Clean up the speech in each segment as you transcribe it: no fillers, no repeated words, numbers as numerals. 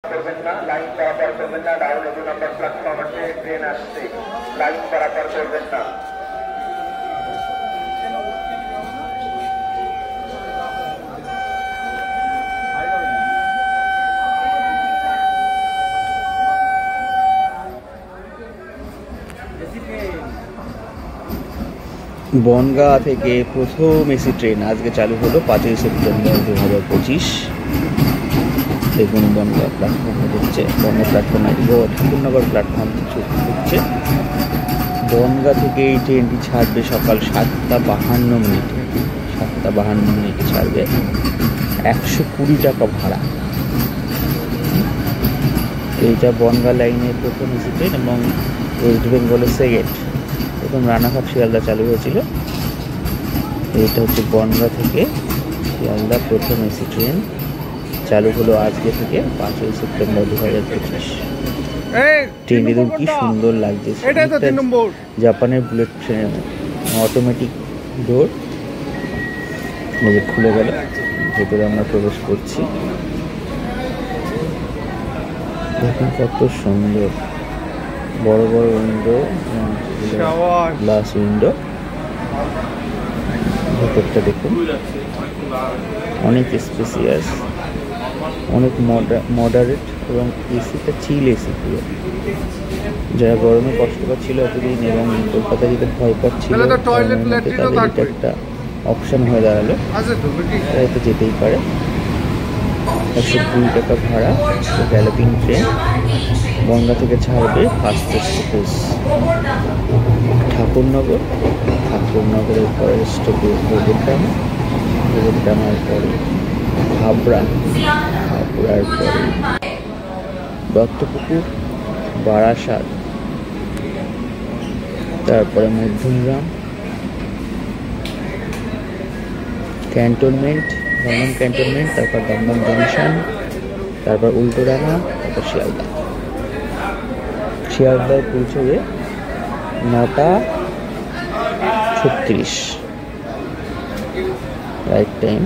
করবেন না, লাইন পারাপার করবেন না। রাহুল 2 নম্বর প্ল্যাটফর্মে ট্রেন আসছে, লাইন পারাপার করবেন না। বনগাঁ থেকে প্রথম এসি ট্রেন আজকে চালু হলো 5ই সেপ্টেম্বর 2025। দেখুন বনগাঁ প্ল্যাটফর্মে ঢুকছে, বনগাঁ প্ল্যাটফর্মে ঠাকুরনগর প্ল্যাটফর্ম ঢুকছে। বনগাঁ থেকে এই ট্রেনটি ছাড়বে সকাল 7:52। 7:52 ছাড়বে। 120 টাকা ভাড়া। এইটা বনগাঁ লাইনের প্রথম এসি ট্রেন এবং ওয়েস্ট বেঙ্গলের সেকেন্ড। প্রথম রানাঘাট শিয়ালদা চালু হয়েছিল। এটা হচ্ছে বনগাঁ থেকে শিয়ালদা প্রথম এসি ট্রেন চালু হলো আজকে থেকে 5ই সেপ্টেম্বর 2025। ট্রেনটি দেখুন কি সুন্দর লাগছে, জাপানের বুলেট ট্রেন, অটোমেটিক ডোর। খুলে গেল, ভেতরে আমরা প্রবেশ করছি। দেখুন কত সুন্দর, বড় বড় উইন্ডো, গ্লাস উইন্ডো। ভেতরটা দেখুন অনেক স্পেসিয়াস, অনেক মডারেট এবং এসিটা চিল এসি পুরো। যারা গরমে কষ্ট পাচ্ছিল এতদিন এবং কলকাতা যেতে ভয় পাচ্ছিল তাদের একটা অপশন হয়ে দাঁড়ালো। তাই তো যেতেই পারে। 120 টাকা ভাড়া। গ্যালোপিং ট্রেন বনগাঁ থেকে ছাড়বে ফার্স্ট স্টপেজ ঠাকুরনগর। ঠাকুরনগরের পরে স্টপেজ গোবরডাঙ্গার পরে হাবড়া, হাবড়ার পরে দত্তপুকুর, বারাসাত, তারপরে মধ্যমগ্রাম, ক্যান্টনমেন্ট, দমদম ক্যান্টনমেন্ট, তারপর দমদম জংশন, তারপর উল্টোডাঙ্গা, তারপর শিয়ালদা। শিয়ালদায় পৌঁছবে 9:36 রাইট টাইম।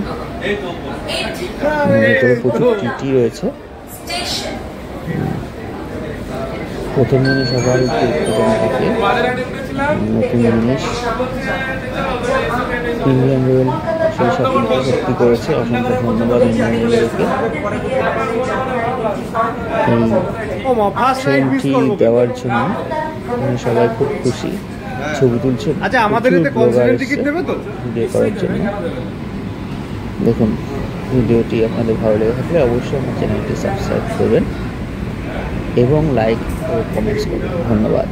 ভেতরে প্রচুর টিটি রয়েছে। প্রথম দিনে সবাই থাকে নতুন জিনিস। ইন্ডিয়ান রেল সেই শপিংটা ভর্তি করেছে। অসংখ্য ধন্যবাদ ইন্ডিয়ান রেলকে এই ট্রেনটি দেওয়ার জন্য। সবাই খুব খুশি, ছবি তুলছে ভিডিও করার জন্য। দেখুন ভিডিওটি আপনাদের ভালো লেগে থাকলে অবশ্যই আমার চ্যানেলটি সাবস্ক্রাইব করবেন এবং লাইক ও কমেন্টস করবেন। ধন্যবাদ।